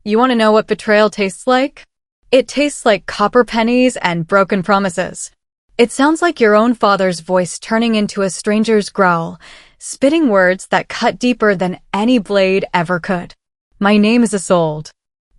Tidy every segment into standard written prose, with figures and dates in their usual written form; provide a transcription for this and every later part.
You want to know what betrayal tastes like? It tastes like copper pennies and broken promises. It sounds like your own father's voice turning into a stranger's growl, spitting words that cut deeper than any blade ever could. My name is Isolde.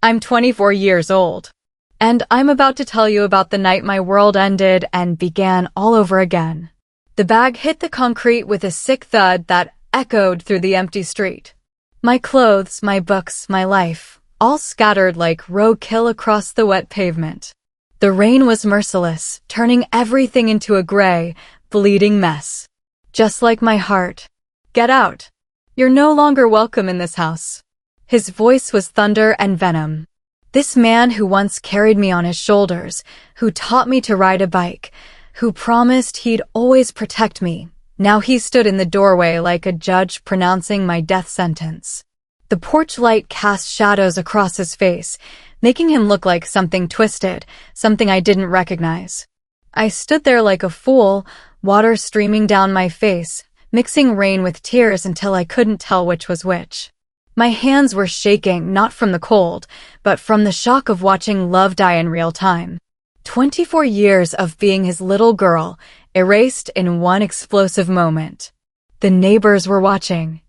I'm 24 years old. And I'm about to tell you about the night my world ended and began all over again. The bag hit the concrete with a sick thud that echoed through the empty street. My clothes, my books, my life, all scattered like roadkill across the wet pavement. The rain was merciless, turning everything into a gray, bleeding mess. Just like my heart. Get out. You're no longer welcome in this house. His voice was thunder and venom. This man who once carried me on his shoulders, who taught me to ride a bike, who promised he'd always protect me, now he stood in the doorway like a judge pronouncing my death sentence. The porch light cast shadows across his face, making him look like something twisted, something I didn't recognize. I stood there like a fool, water streaming down my face, mixing rain with tears until I couldn't tell which was which. My hands were shaking, not from the cold, but from the shock of watching love die in real time. 24 years of being his little girl, erased in one explosive moment. The neighbors were watching.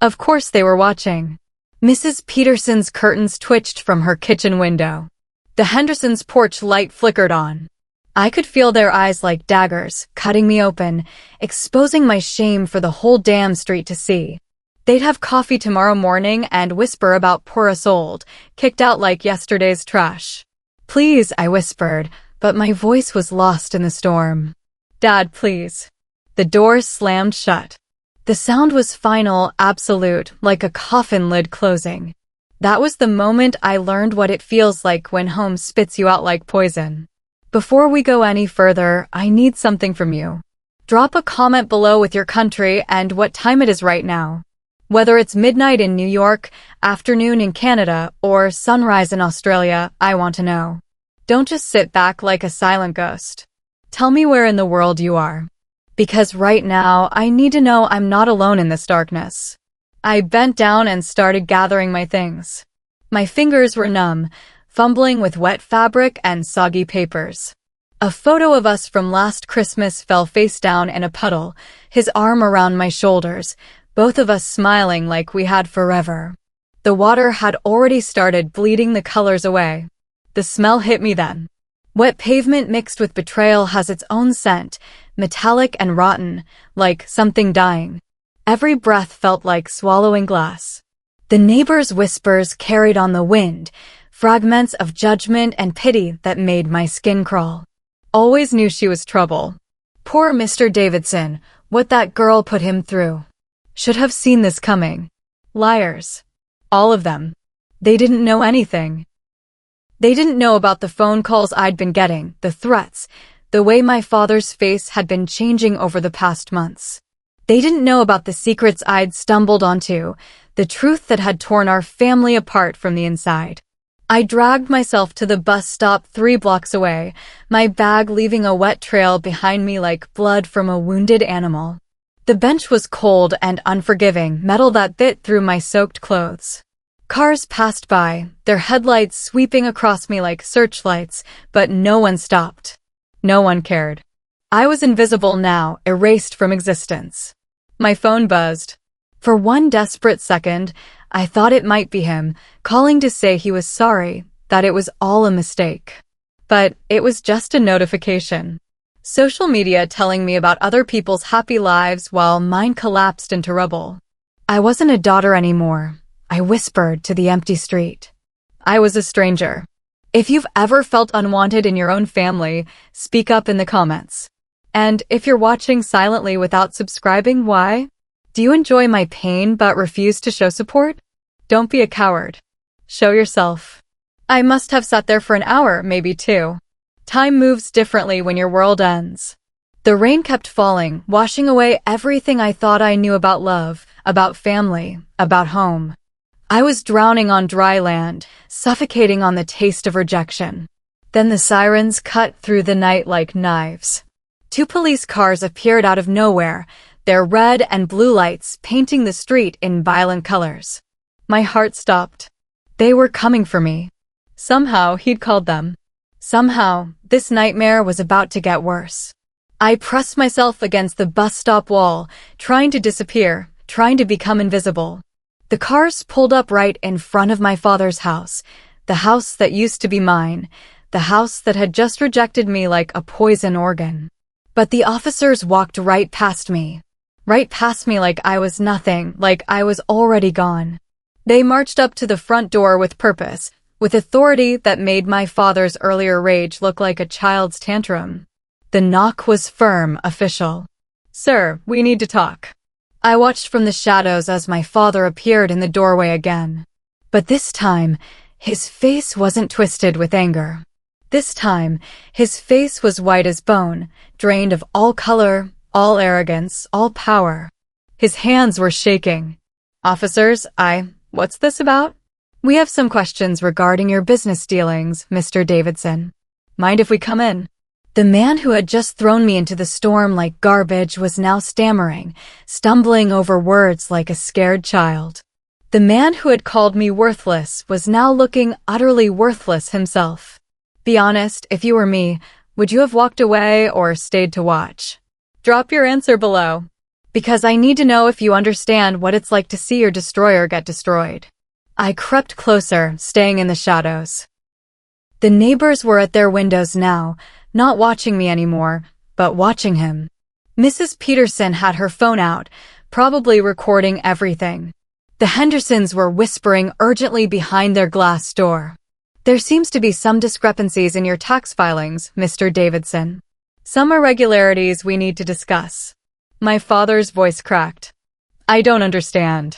Of course they were watching. Mrs. Peterson's curtains twitched from her kitchen window. The Hendersons' porch light flickered on. I could feel their eyes like daggers, cutting me open, exposing my shame for the whole damn street to see. They'd have coffee tomorrow morning and whisper about poor Isolde, kicked out like yesterday's trash. Please, I whispered, but my voice was lost in the storm. Dad, please. The doors slammed shut. The sound was final, absolute, like a coffin lid closing. That was the moment I learned what it feels like when home spits you out like poison. Before we go any further, I need something from you. Drop a comment below with your country and what time it is right now. Whether it's midnight in New York, afternoon in Canada, or sunrise in Australia, I want to know. Don't just sit back like a silent ghost. Tell me where in the world you are. Because right now, I need to know I'm not alone in this darkness. I bent down and started gathering my things. My fingers were numb, fumbling with wet fabric and soggy papers. A photo of us from last Christmas fell face down in a puddle, his arm around my shoulders, both of us smiling like we had forever. The water had already started bleeding the colors away. The smell hit me then. Wet pavement mixed with betrayal has its own scent, metallic and rotten, like something dying. Every breath felt like swallowing glass. The neighbors' whispers carried on the wind, fragments of judgment and pity that made my skin crawl. Always knew she was trouble. Poor Mr. Davidson, what that girl put him through. Should have seen this coming. Liars. All of them. They didn't know anything. They didn't know about the phone calls I'd been getting, the threats, the way my father's face had been changing over the past months. They didn't know about the secrets I'd stumbled onto, the truth that had torn our family apart from the inside. I dragged myself to the bus stop 3 blocks away, my bag leaving a wet trail behind me like blood from a wounded animal. The bench was cold and unforgiving, metal that bit through my soaked clothes. Cars passed by, their headlights sweeping across me like searchlights, but no one stopped. No one cared. I was invisible now, erased from existence. My phone buzzed. For one desperate second, I thought it might be him, calling to say he was sorry, that it was all a mistake. But it was just a notification. Social media telling me about other people's happy lives while mine collapsed into rubble. I wasn't a daughter anymore, I whispered to the empty street. I was a stranger. If you've ever felt unwanted in your own family, speak up in the comments. And if you're watching silently without subscribing, why? Do you enjoy my pain but refuse to show support? Don't be a coward. Show yourself. I must have sat there for an hour, maybe 2. Time moves differently when your world ends. The rain kept falling, washing away everything I thought I knew about love, about family, about home. I was drowning on dry land, suffocating on the taste of rejection. Then the sirens cut through the night like knives. 2 police cars appeared out of nowhere, their red and blue lights painting the street in violent colors. My heart stopped. They were coming for me. Somehow, he'd called them. Somehow, this nightmare was about to get worse. I pressed myself against the bus stop wall, trying to disappear, trying to become invisible. The cars pulled up right in front of my father's house, the house that used to be mine, the house that had just rejected me like a poison organ. But the officers walked right past me like I was nothing, like I was already gone. They marched up to the front door with purpose, with authority that made my father's earlier rage look like a child's tantrum. The knock was firm, official. "Sir, we need to talk." I watched from the shadows as my father appeared in the doorway again. But this time, his face wasn't twisted with anger. This time, his face was white as bone, drained of all color, all arrogance, all power. His hands were shaking. "Officers, what's this about?" "We have some questions regarding your business dealings, Mr. Davidson. Mind if we come in?" The man who had just thrown me into the storm like garbage was now stammering, stumbling over words like a scared child. The man who had called me worthless was now looking utterly worthless himself. "Be honest, if you were me, would you have walked away or stayed to watch? Drop your answer below. Because I need to know if you understand what it's like to see your destroyer get destroyed." I crept closer, staying in the shadows. The neighbors were at their windows now, not watching me anymore, but watching him. Mrs. Peterson had her phone out, probably recording everything. The Hendersons were whispering urgently behind their glass door. "There seems to be some discrepancies in your tax filings, Mr. Davidson. Some irregularities we need to discuss." My father's voice cracked. "I don't understand.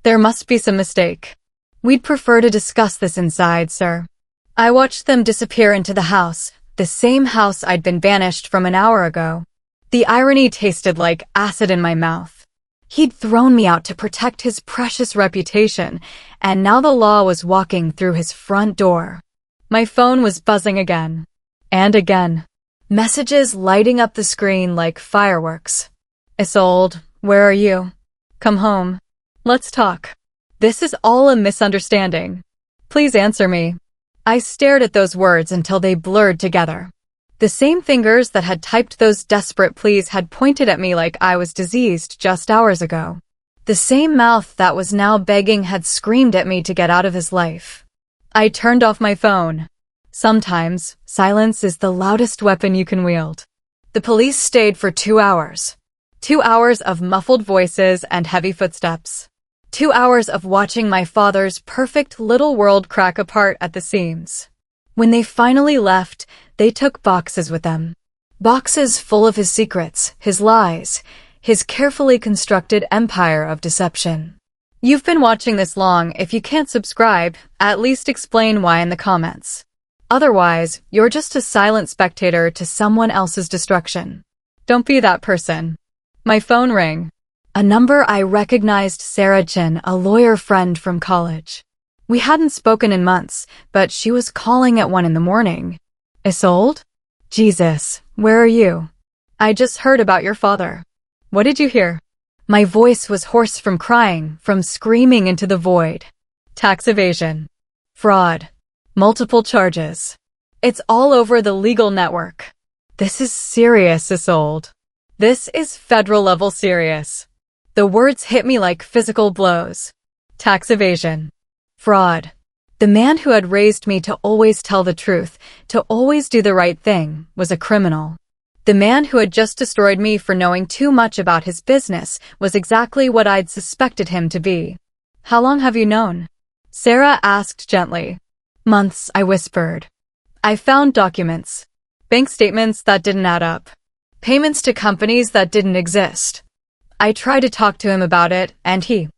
There must be some mistake. We'd prefer to discuss this inside, sir." I watched them disappear into the house, the same house I'd been banished from an hour ago. The irony tasted like acid in my mouth. He'd thrown me out to protect his precious reputation, and now the law was walking through his front door. My phone was buzzing again. And again. Messages lighting up the screen like fireworks. "Isolde, where are you? Come home. Let's talk. This is all a misunderstanding. Please answer me." I stared at those words until they blurred together. The same fingers that had typed those desperate pleas had pointed at me like I was diseased just hours ago. The same mouth that was now begging had screamed at me to get out of his life. I turned off my phone. Sometimes, silence is the loudest weapon you can wield. The police stayed for 2 hours. 2 hours of muffled voices and heavy footsteps. 2 hours of watching my father's perfect little world crack apart at the seams. When they finally left, they took boxes with them. Boxes full of his secrets, his lies, his carefully constructed empire of deception. You've been watching this long. If you can't subscribe, at least explain why in the comments. Otherwise, you're just a silent spectator to someone else's destruction. Don't be that person. My phone rang. A number I recognized. Sarah Chin, a lawyer friend from college. We hadn't spoken in months, but she was calling at 1 a.m. "Isolde? Jesus, where are you? I just heard about your father." "What did you hear?" My voice was hoarse from crying, from screaming into the void. "Tax evasion. Fraud. Multiple charges. It's all over the legal network. This is serious, Isolde. This is federal-level serious." The words hit me like physical blows. Tax evasion. Fraud. The man who had raised me to always tell the truth, to always do the right thing, was a criminal. The man who had just destroyed me for knowing too much about his business was exactly what I'd suspected him to be. "How long have you known?" Sarah asked gently. "Months," I whispered. "I found documents. Bank statements that didn't add up. Payments to companies that didn't exist. I tried to talk to him about it, and he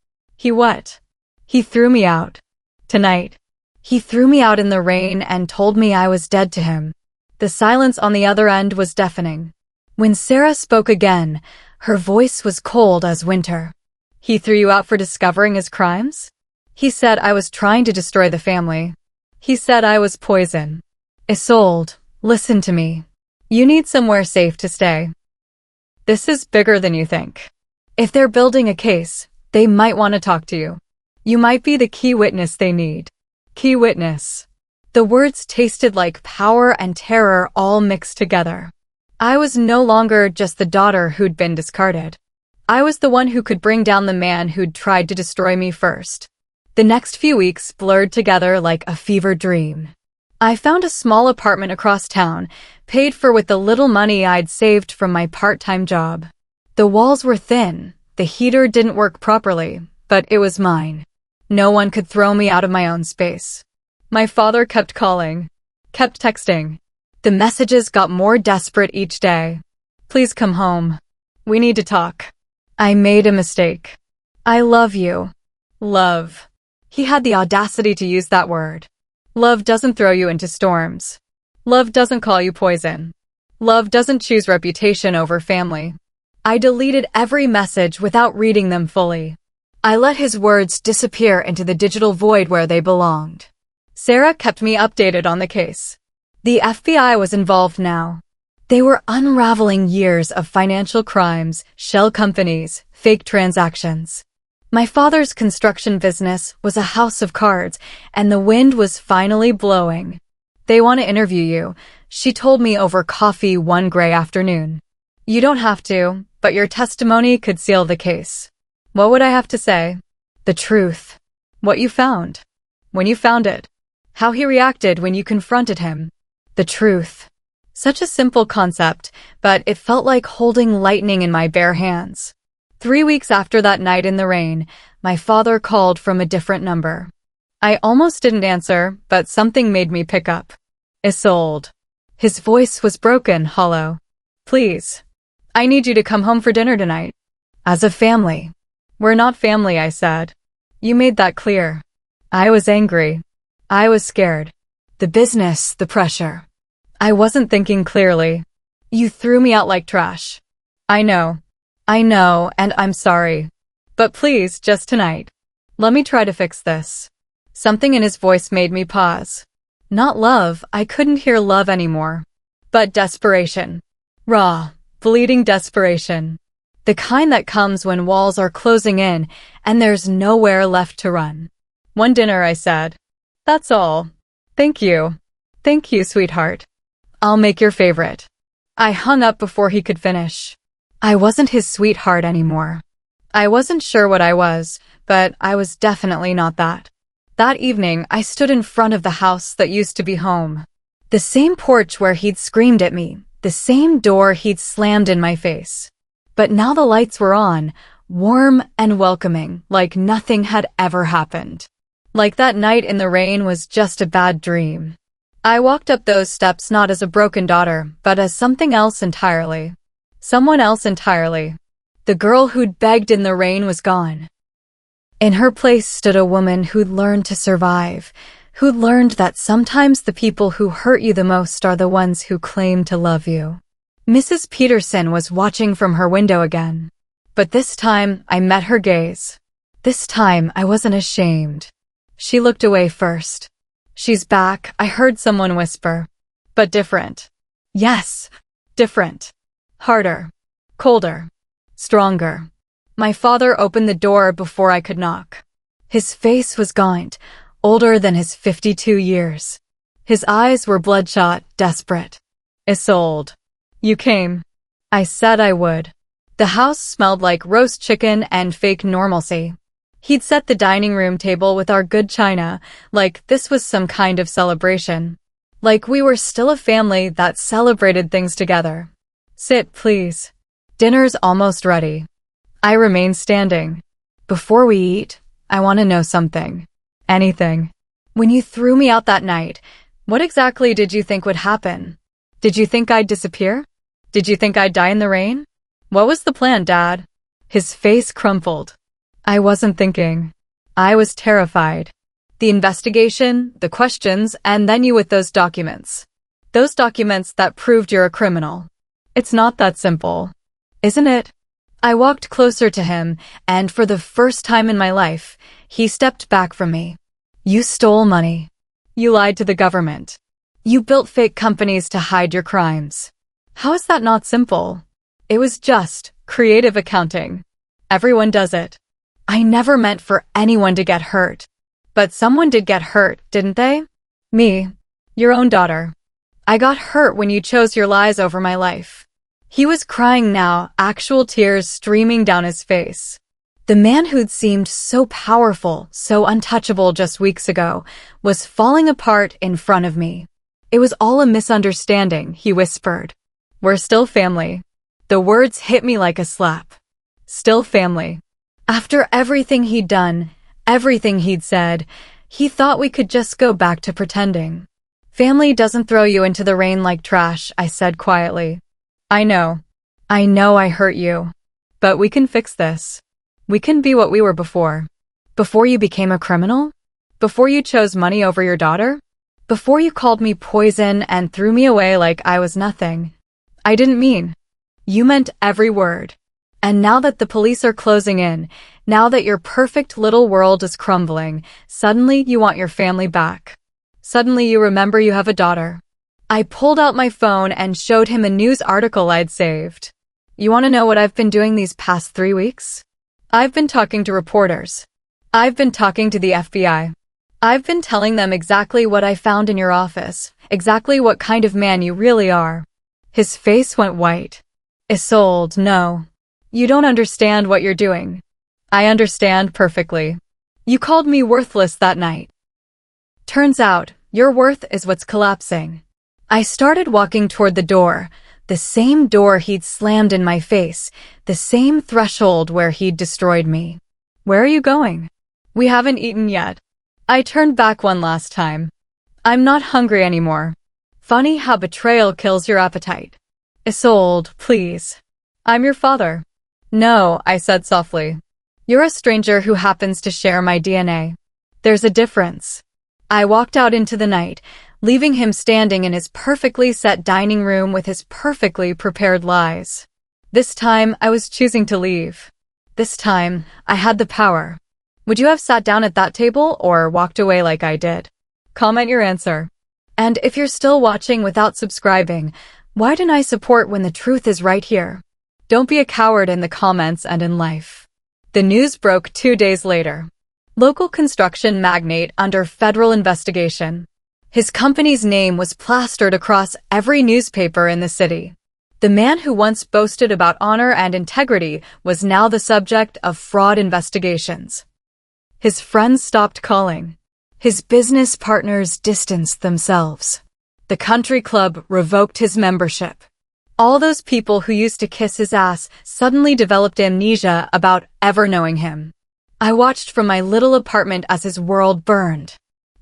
what? He threw me out. Tonight. He threw me out in the rain and told me I was dead to him." The silence on the other end was deafening. When Sarah spoke again, her voice was cold as winter. "He threw you out for discovering his crimes? He said I was trying to destroy the family. He said I was poison." "Isolde, listen to me. You need somewhere safe to stay. This is bigger than you think. If they're building a case, they might want to talk to you. You might be the key witness they need. Key witness. The words tasted like power and terror all mixed together. I was no longer just the daughter who'd been discarded. I was the one who could bring down the man who'd tried to destroy me first. The next few weeks blurred together like a fever dream. I found a small apartment across town, paid for with the little money I'd saved from my part-time job. The walls were thin, the heater didn't work properly, but it was mine. No one could throw me out of my own space. My father kept calling, kept texting. The messages got more desperate each day. Please come home. We need to talk. I made a mistake. I love you. Love. He had the audacity to use that word. Love doesn't throw you into storms. Love doesn't call you poison. Love doesn't choose reputation over family. I deleted every message without reading them fully. I let his words disappear into the digital void where they belonged. Sarah kept me updated on the case. The FBI was involved now. They were unraveling years of financial crimes, shell companies, fake transactions. My father's construction business was a house of cards, and the wind was finally blowing. They want to interview you, she told me over coffee one gray afternoon. You don't have to, but your testimony could seal the case. What would I have to say? The truth. What you found. When you found it. How he reacted when you confronted him. The truth. Such a simple concept, but it felt like holding lightning in my bare hands. 3 weeks after that night in the rain, my father called from a different number. I almost didn't answer, but something made me pick up. Isolde. His voice was broken, hollow. Please. I need you to come home for dinner tonight. As a family. We're not family, I said. You made that clear. I was angry. I was scared. The business, the pressure. I wasn't thinking clearly. You threw me out like trash. I know, and I'm sorry. But please, just tonight. Let me try to fix this. Something in his voice made me pause. Not love, I couldn't hear love anymore. But desperation. Raw, bleeding desperation. The kind that comes when walls are closing in and there's nowhere left to run. One dinner, I said. That's all. Thank you. Thank you, sweetheart. I'll make your favorite. I hung up before he could finish. I wasn't his sweetheart anymore. I wasn't sure what I was, but I was definitely not that. That evening, I stood in front of the house that used to be home. The same porch where he'd screamed at me, the same door he'd slammed in my face. But now the lights were on, warm and welcoming, like nothing had ever happened. Like that night in the rain was just a bad dream. I walked up those steps not as a broken daughter, but as something else entirely. Someone else entirely. The girl who'd begged in the rain was gone. In her place stood a woman who'd learned to survive, who'd learned that sometimes the people who hurt you the most are the ones who claim to love you. Mrs. Peterson was watching from her window again. But this time, I met her gaze. This time, I wasn't ashamed. She looked away first. She's back, I heard someone whisper. But different. Yes, different. Harder. Colder. Stronger. My father opened the door before I could knock. His face was gaunt, older than his 52 years. His eyes were bloodshot, desperate. Isolde. You came. I said I would. The house smelled like roast chicken and fake normalcy. He'd set the dining room table with our good china, like this was some kind of celebration. Like we were still a family that celebrated things together. Sit, please. Dinner's almost ready. I remain standing. Before we eat, I want to know something. Anything. When you threw me out that night, what exactly did you think would happen? Did you think I'd disappear? Did you think I'd die in the rain? What was the plan, Dad? His face crumpled. I wasn't thinking. I was terrified. The investigation, the questions, and then you with those documents. Those documents that proved you're a criminal. It's not that simple. Isn't it? I walked closer to him, and for the first time in my life, he stepped back from me. You stole money. You lied to the government. You built fake companies to hide your crimes. How is that not simple? It was just creative accounting. Everyone does it. I never meant for anyone to get hurt. But someone did get hurt, didn't they? Me. Your own daughter. I got hurt when you chose your lies over my life. He was crying now, actual tears streaming down his face. The man who'd seemed so powerful, so untouchable just weeks ago, was falling apart in front of me. It was all a misunderstanding, he whispered. We're still family. The words hit me like a slap. Still family. After everything he'd done, everything he'd said, he thought we could just go back to pretending. Family doesn't throw you into the rain like trash, I said quietly. I know I hurt you. But we can fix this. We can be what we were before. Before you became a criminal? Before you chose money over your daughter? Before you called me poison and threw me away like I was nothing. I didn't mean. You meant every word. And now that the police are closing in, now that your perfect little world is crumbling, suddenly you want your family back. Suddenly you remember you have a daughter. I pulled out my phone and showed him a news article I'd saved. You want to know what I've been doing these past 3 weeks? I've been talking to reporters. I've been talking to the FBI. I've been telling them exactly what I found in your office, exactly what kind of man you really are. His face went white. Isolde, no. You don't understand what you're doing. I understand perfectly. You called me worthless that night. Turns out, your worth is what's collapsing. I started walking toward the door, the same door he'd slammed in my face, the same threshold where he'd destroyed me. Where are you going? We haven't eaten yet. I turned back one last time. I'm not hungry anymore. Funny how betrayal kills your appetite. Isolde, please. I'm your father. No, I said softly. You're a stranger who happens to share my DNA. There's a difference. I walked out into the night, leaving him standing in his perfectly set dining room with his perfectly prepared lies. This time, I was choosing to leave. This time, I had the power. Would you have sat down at that table or walked away like I did? Comment your answer. And if you're still watching without subscribing, why didn't I support when the truth is right here? Don't be a coward in the comments and in life. The news broke 2 days later. Local construction magnate under federal investigation. His company's name was plastered across every newspaper in the city. The man who once boasted about honor and integrity was now the subject of fraud investigations. His friends stopped calling. His business partners distanced themselves. The country club revoked his membership. All those people who used to kiss his ass suddenly developed amnesia about ever knowing him. I watched from my little apartment as his world burned.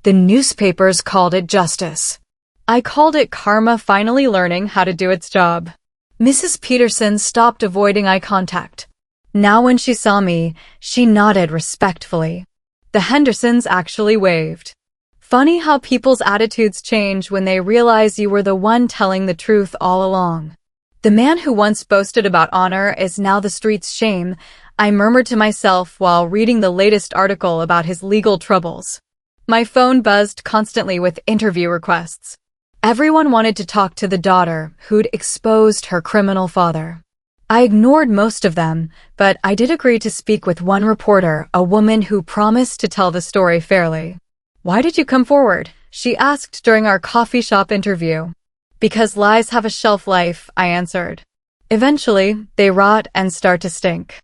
The newspapers called it justice. I called it karma finally learning how to do its job. Mrs. Peterson stopped avoiding eye contact. Now when she saw me, she nodded respectfully. The Hendersons actually waved. Funny how people's attitudes change when they realize you were the one telling the truth all along. The man who once boasted about honor is now the street's shame, I murmured to myself while reading the latest article about his legal troubles. My phone buzzed constantly with interview requests. Everyone wanted to talk to the daughter who'd exposed her criminal father. I ignored most of them, but I did agree to speak with one reporter, a woman who promised to tell the story fairly. Why did you come forward? She asked during our coffee shop interview. Because lies have a shelf life, I answered. Eventually, they rot and start to stink.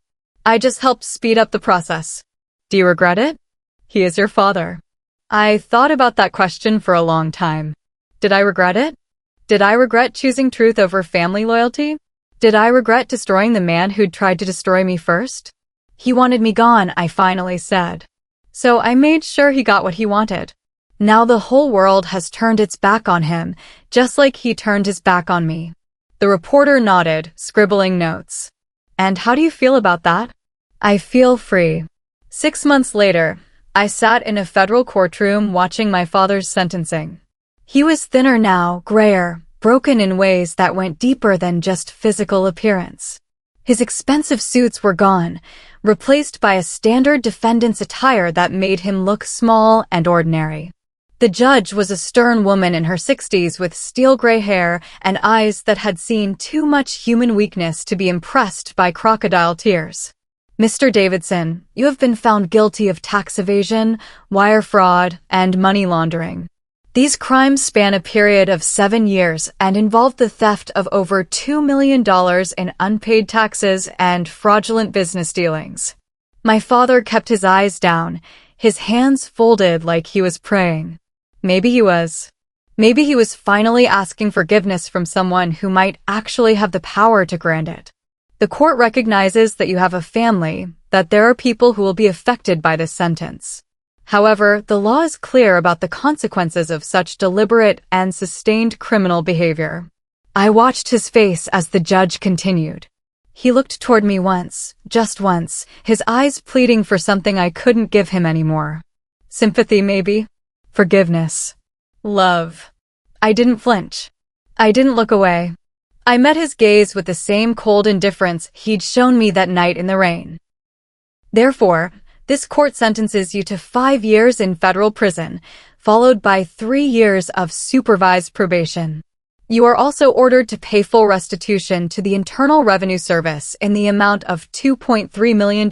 I just helped speed up the process. Do you regret it? He is your father. I thought about that question for a long time. Did I regret it? Did I regret choosing truth over family loyalty? Did I regret destroying the man who'd tried to destroy me first? He wanted me gone, I finally said. So I made sure he got what he wanted. Now the whole world has turned its back on him, just like he turned his back on me. The reporter nodded, scribbling notes. And how do you feel about that? I feel free. 6 months later, I sat in a federal courtroom watching my father's sentencing. He was thinner now, grayer, broken in ways that went deeper than just physical appearance. His expensive suits were gone, replaced by a standard defendant's attire that made him look small and ordinary. The judge was a stern woman in her 60s with steel gray hair and eyes that had seen too much human weakness to be impressed by crocodile tears. Mr. Davidson, you have been found guilty of tax evasion, wire fraud, and money laundering. These crimes span a period of 7 years and involve the theft of over $2 million in unpaid taxes and fraudulent business dealings. My father kept his eyes down, his hands folded like he was praying. Maybe he was. Maybe he was finally asking forgiveness from someone who might actually have the power to grant it. The court recognizes that you have a family, that there are people who will be affected by this sentence. However, the law is clear about the consequences of such deliberate and sustained criminal behavior. I watched his face as the judge continued. He looked toward me once, just once, his eyes pleading for something I couldn't give him anymore. Sympathy, maybe? Forgiveness. Love. I didn't flinch. I didn't look away. I met his gaze with the same cold indifference he'd shown me that night in the rain. Therefore, this court sentences you to 5 years in federal prison, followed by 3 years of supervised probation. You are also ordered to pay full restitution to the Internal Revenue Service in the amount of $2.3 million,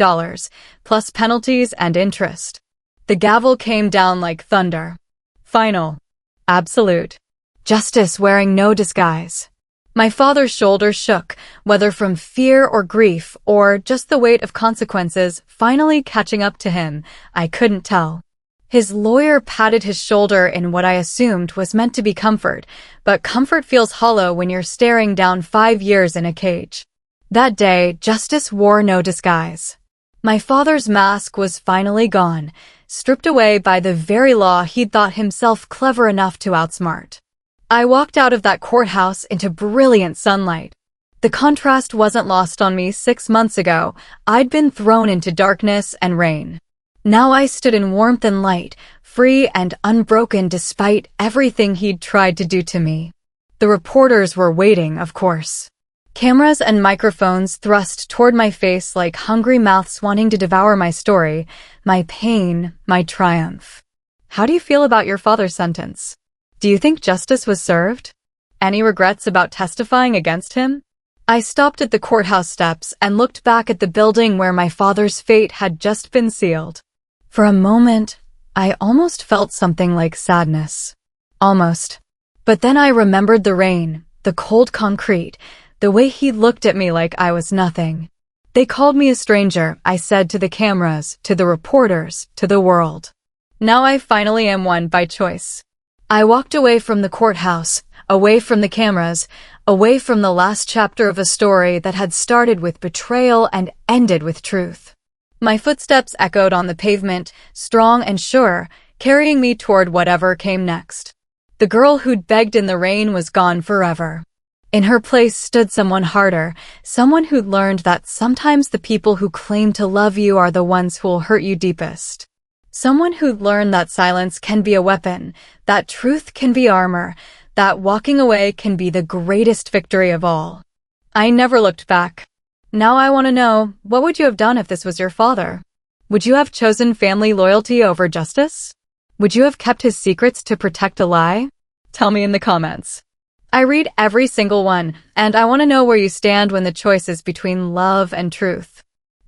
plus penalties and interest. The gavel came down like thunder. Final. Absolute. Justice wearing no disguise. My father's shoulders shook, whether from fear or grief, or just the weight of consequences finally catching up to him, I couldn't tell. His lawyer patted his shoulder in what I assumed was meant to be comfort, but comfort feels hollow when you're staring down 5 years in a cage. That day, justice wore no disguise. My father's mask was finally gone, stripped away by the very law he'd thought himself clever enough to outsmart. I walked out of that courthouse into brilliant sunlight. The contrast wasn't lost on me 6 months ago. I'd been thrown into darkness and rain. Now I stood in warmth and light, free and unbroken despite everything he'd tried to do to me. The reporters were waiting, of course. Cameras and microphones thrust toward my face like hungry mouths wanting to devour my story, my pain, my triumph. How do you feel about your father's sentence? Do you think justice was served? Any regrets about testifying against him? I stopped at the courthouse steps and looked back at the building where my father's fate had just been sealed. For a moment, I almost felt something like sadness. Almost. But then I remembered the rain, the cold concrete, the way he looked at me like I was nothing. They called me a stranger, I said to the cameras, to the reporters, to the world. Now I finally am one by choice. I walked away from the courthouse, away from the cameras, away from the last chapter of a story that had started with betrayal and ended with truth. My footsteps echoed on the pavement, strong and sure, carrying me toward whatever came next. The girl who'd begged in the rain was gone forever. In her place stood someone harder, someone who'd learned that sometimes the people who claim to love you are the ones who'll hurt you deepest. Someone who'd learned that silence can be a weapon, that truth can be armor, that walking away can be the greatest victory of all. I never looked back. Now I want to know, what would you have done if this was your father? Would you have chosen family loyalty over justice? Would you have kept his secrets to protect a lie? Tell me in the comments. I read every single one, and I want to know where you stand when the choice is between love and truth.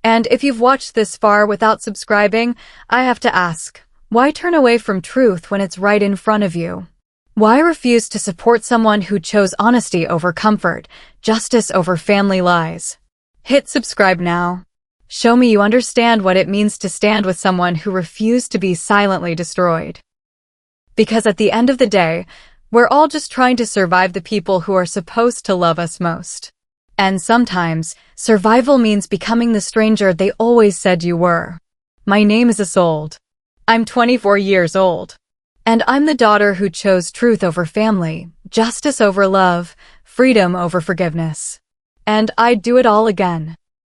And if you've watched this far without subscribing, I have to ask, why turn away from truth when it's right in front of you? Why refuse to support someone who chose honesty over comfort, justice over family lies? Hit subscribe now. Show me you understand what it means to stand with someone who refused to be silently destroyed. Because at the end of the day, we're all just trying to survive the people who are supposed to love us most. And sometimes, survival means becoming the stranger they always said you were. My name is Isolde. I'm 24 years old. And I'm the daughter who chose truth over family, justice over love, freedom over forgiveness. And I'd do it all again.